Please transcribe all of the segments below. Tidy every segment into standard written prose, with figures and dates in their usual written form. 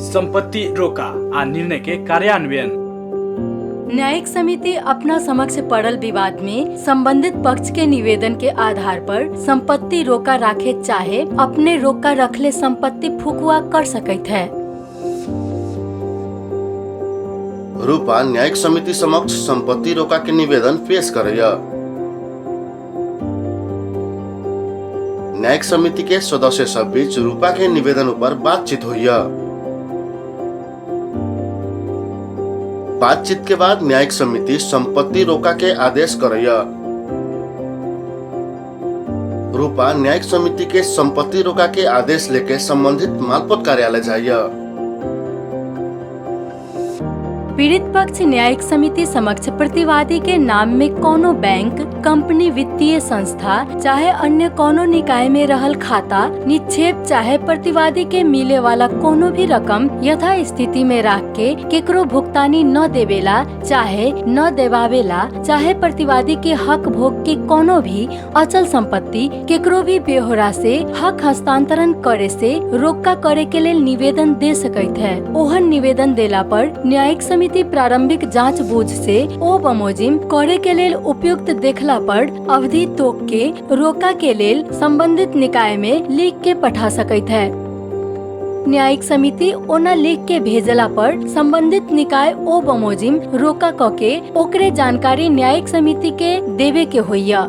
संपत्ति रोका आ निर्णय के कार्यान्वयन। न्यायिक समिति अपना समक्ष पड़ल विवाद में संबंधित पक्ष के निवेदन के आधार पर संपत्ति रोका राखे चाहे अपने रोका रखले संपत्ति फुकुआ कर सकैत है। रूपा न्यायिक समिति समक्ष संपत्ति रोका के निवेदन पेश करैया। न्यायिक समिति के सदस्य सब बीच रूपा के निवेदन पर बातचीत हुई। बातचीत के बाद न्यायिक समिति संपत्ति रोका के आदेश करैया। रूपा न्यायिक समिति के संपत्ति रोका के आदेश लेके संबंधित मालपोत कार्यालय जाइया। पीड़ित पक्ष न्यायिक समिति समक्ष प्रतिवादी के नाम में कोनो बैंक, कंपनी, वित्तीय संस्था चाहे अन्य कोनो निकाय में रहल खाता, निक्षेप चाहे प्रतिवादी के मिले वाला कोनो भी रकम यथा स्थिति में रख के केकरो भुगतानी न देवेला चाहे न देवावेला चाहे प्रतिवादी के हक भोग के कोनो भी अचल संपत्ति केकरो भी बेहोरा से हक हस्तांतरण करे से रोका करे के लेल निवेदन दे सकैत है। ओहन निवेदन देला पर न्यायिक समिति प्रारंभिक जांच बूझ से ओ बमोजिम करे के लेल उपयुक्त देखला पर अवधि तोक के रोका के लेल संबंधित निकाय में लिख के पठा सकैत है। न्यायिक समिति ओना लिख के भेजला पर संबंधित निकाय ओ बमोजिम रोका क के ओकरे जानकारी न्यायिक समिति के देवे के होइया।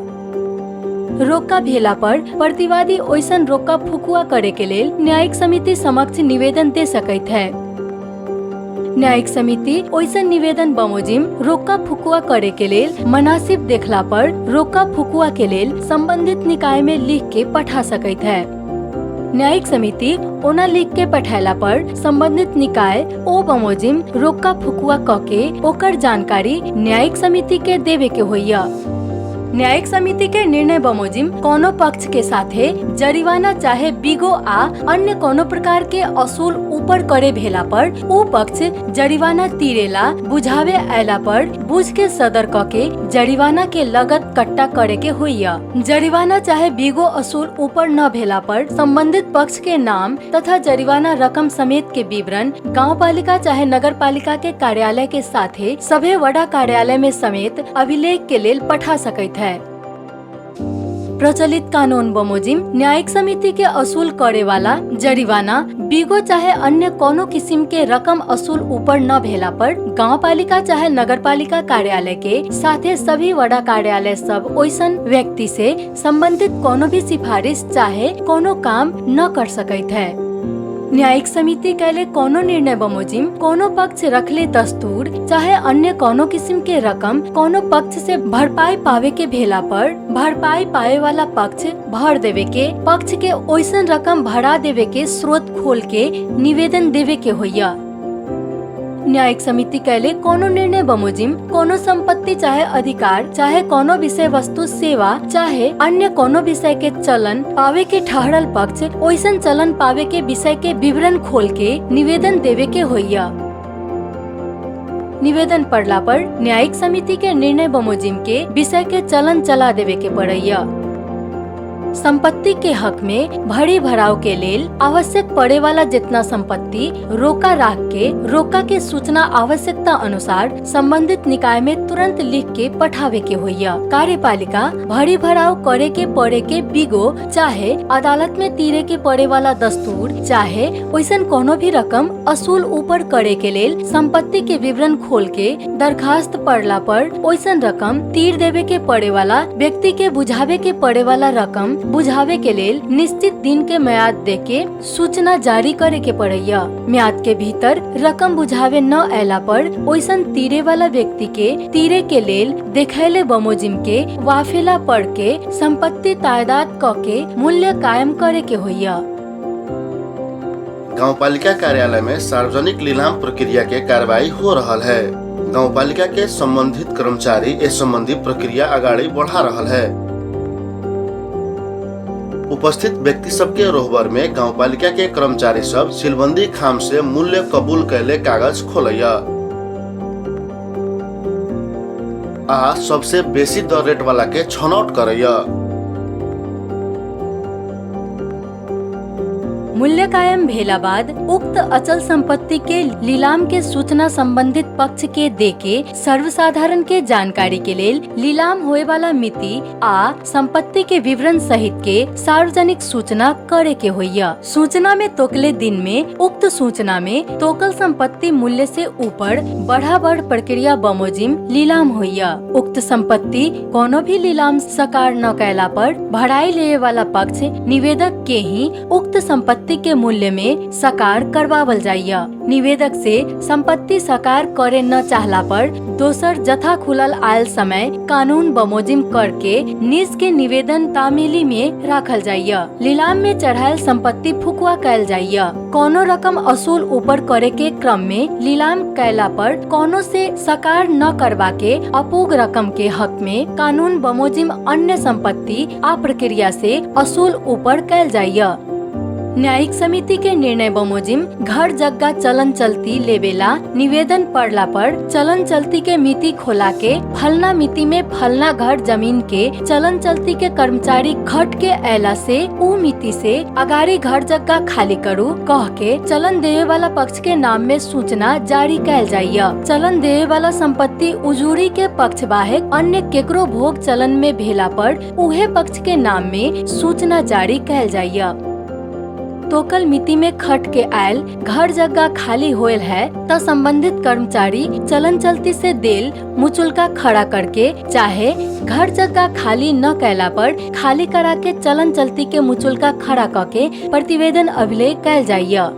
रोका भेला पर प्रतिवादी ओइसन रोका फुकुआ करे के लेल न्यायिक समिति समक्ष निवेदन दे सकैत है। न्यायिक समिति ओइसन निवेदन बमोजिम रोका फुकुआ करे के लेल मनासिब देखला पर रोका फुकुआ के लेल संबंधित निकाय में लिख के पठा सकैत है। न्यायिक समिति ओना लिख के पठाला पर संबंधित निकाय ओ बमोजिम रोका फुकुआ क के ओकर जानकारी न्यायिक समिति के देवे के होइया। न्यायिक समिति के निर्णय बमोजिम कोनो पक्ष के साथे जरिवाना चाहे बिगो आ अन्य कोनो प्रकार के असूल ऊपर करे भेला पर ऊ पक्ष जरिवाना तीरेला बुझावे आयला पर बुझ के सदर क के जरिवाना के लगत कट्टा करे के होइया। जरिवाना चाहे बिगो असूल ऊपर न भेला पर संबंधित पक्ष के नाम तथा जरिवाना रकम समेत के विवरण गांवपालिका चाहे नगरपालिका के कार्यालय के साथे सभे वडा कार्यालय में समेत अभिलेख के लेल पठा सकैत है। प्रचलित कानून बमोजिम न्यायिक समिति के असूल करे वाला जरिवाना बिगो चाहे अन्य कोनो किस्म के रकम असूल ऊपर न भेला पर गांवपालिका चाहे नगरपालिका कार्यालय के साथे सभी वडा कार्यालय सब ओइसन व्यक्ति से संबंधित कोनो भी सिफारिश चाहे कोनो काम न कर सकैत है। न्यायिक समिति कैले कोनो निर्णय बमोजिम कोनो पक्ष रखले दस्तूर चाहे अन्य कोनो किस्म के रकम कोनो पक्ष से भरपाई पावे के भेला पर भरपाई पाए वाला पक्ष भर देवे के पक्ष के ओइसन रकम भरा देवे के स्रोत खोल के निवेदन देवे के होइया। न्यायिक समिति कैले कोनो निर्णय बमोजिम कोनो संपत्ति चाहे अधिकार चाहे कोनो विषय वस्तु सेवा चाहे अन्य कोनो विषय के चलन पावे के ठहरल पक्ष ओइसन चलन पावे के विषय के विवरण खोल के निवेदन देवे के होइया। निवेदन पढ़ला पर न्यायिक समिति के निर्णय बमोजिम के विषय के चलन चला देवे के पड़ैया। संपत्ति के हक में भरी भराव के लेल आवश्यक पड़े वाला जितना संपत्ति रोका राख के रोका के सूचना आवश्यकता अनुसार संबंधित निकाय में तुरंत लिख के पठावे के होइया। कार्यपालिका भरी भराव करे के पड़े के बिगो चाहे अदालत में तीरे के पड़े वाला दस्तूर चाहे ओइसन कोनो भी रकम असूल ऊपर करे के लेल संपत्ति के विवरण खोल के दरखास्त पड़ला पर ओइसन रकम तीर देवे के पड़े वाला व्यक्ति के बुझावे के पड़े वाला रकम बुझावे के लेल निश्चित दिन के म्याद देके सूचना जारी करे के पड़ैया। म्याद के भीतर रकम बुझावे न आयला पर ओइसन तीरे वाला व्यक्ति के तीरे के लेल देखैले बमोजिम के वाफिला पढ़ के संपत्ति तायदाद क के मूल्य कायम करे के होइया। गांवपालिका कार्यालय में सार्वजनिक लीलाम प्रक्रिया के कार्रवाई हो रहल है। गांवपालिका के संबंधित कर्मचारी इस संबंधी प्रक्रिया आगाड़ी बढ़ा रहल है। उपस्थित व्यक्ति सब के रोहबर में गांवपालिका के कर्मचारी सब सिलबंदी खाम से मूल्य कबूल कैले कागज खोलैया आ सबसे बेसी दर रेट वाला के छनौट करैया। मूल्य कायम भेला बाद उक्त अचल संपत्ति के लीलाम के सूचना संबंधित पक्ष के देके सर्वसाधारण के जानकारी के लेल लीलाम होए वाला मिति आ संपत्ति के विवरण सहित के सार्वजनिक सूचना करे के होइया। सूचना में तोकले दिन में उक्त सूचना में तोकल संपत्ति मूल्य से ऊपर बढ़ाबढ़ प्रक्रिया बमोजिम लीलाम होइया। उक्त संपत्ति कोनो भी लीलाम सकार न कैला पर भड़ाई ले वाला पक्ष निवेदक के ही उक्त संपत्ति के मूल्य में सकार करवावल जाइया। निवेदक से संपत्ति सकार करे न चाहला पर दोसर जथा खुलल आयल समय कानून बमोजिम करके निज के निवेदन तामीली में राखल जाइया। लीलाम में चढ़ायल संपत्ति फुकवा कैल जाइया। कोनो रकम असूल ऊपर करे के क्रम में लीलाम कैला पर कोनो से सकार न करवा के अपूग रकम के हक में कानून बमोजिम अन्य संपत्ति आ प्रक्रिया से असूल ऊपर कैल जाइया। न्यायिक समिति के निर्णय बमोजिम घर जगह चलन चलती लेवेला निवेदन पड़ला पर चलन चलती के मिति खोला के फलना मिति में फलना घर जमीन के चलन चलती के कर्मचारी घट के ऐला से उ मिति से अगाड़ी घर जगह खाली करू कह के चलन देवे वाला पक्ष के नाम में सूचना जारी कैल जाइया। चलन देवे वाला संपत्ति उजूरी के पक्ष बाहे अन्य केकरो भोग चलन में भेला पर उहे पक्ष के नाम में सूचना जारी कैल जाइया। तोकल मिति में खट के आयल घर जगह खाली होयल है त संबंधित कर्मचारी चलन चलती से देल मुचुलका खड़ा करके चाहे घर जगह खाली न कैला पर खाली करा के चलन चलती के मुचुलका खड़ा करके प्रतिवेदन अभिलेख कैल जाइया।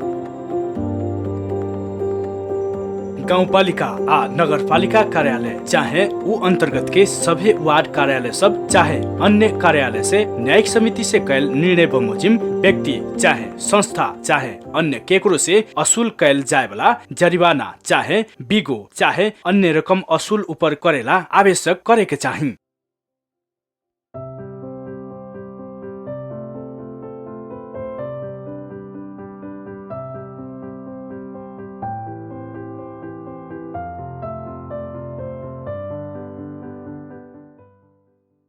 गाउँपालिका आ नगरपालिका कार्यालय चाहे उ अंतर्गत के सभे वार्ड कार्यालय सब चाहे अन्य कार्यालय से न्यायिक समिति से कैल निर्णय बमोजिम व्यक्ति चाहे संस्था चाहे अन्य केकरो से असूल कैल जाए वाला जरिवाना चाहे बिगो चाहे अन्य रकम असूल ऊपर करेला आवश्यक करे के चाही।